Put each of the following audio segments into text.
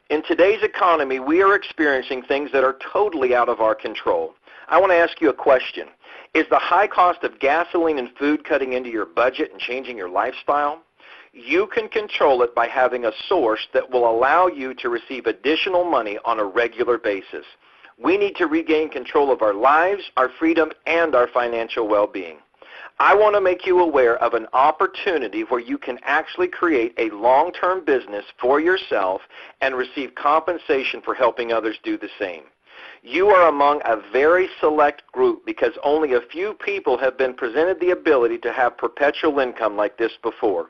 In today's economy, we are experiencing things that are totally out of our control. I want to ask you a question. Is the high cost of gasoline and food cutting into your budget and changing your lifestyle? You can control it by having a source that will allow you to receive additional money on a regular basis. We need to regain control of our lives, our freedom, and our financial well-being. I want to make you aware of an opportunity where you can actually create a long-term business for yourself and receive compensation for helping others do the same. You are among a very select group because only a few people have been presented the ability to have perpetual income like this before.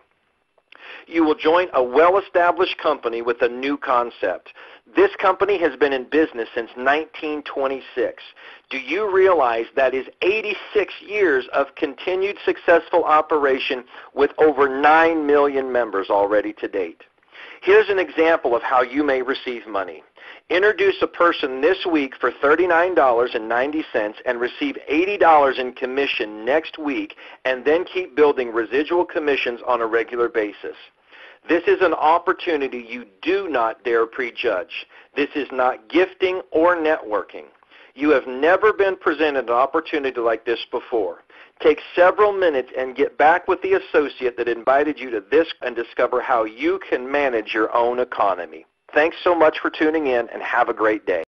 You will join a well-established company with a new concept. This company has been in business since 1926. Do you realize that is 86 years of continued successful operation with over 9 million members already to date? Here's an example of how you may receive money. Introduce a person this week for $39.90 and receive $80 in commission next week, and then keep building residual commissions on a regular basis. This is an opportunity you do not dare prejudge. This is not gifting or networking. You have never been presented an opportunity like this before. Take several minutes and get back with the associate that invited you to this and discover how you can manage your own economy. Thanks so much for tuning in, and have a great day.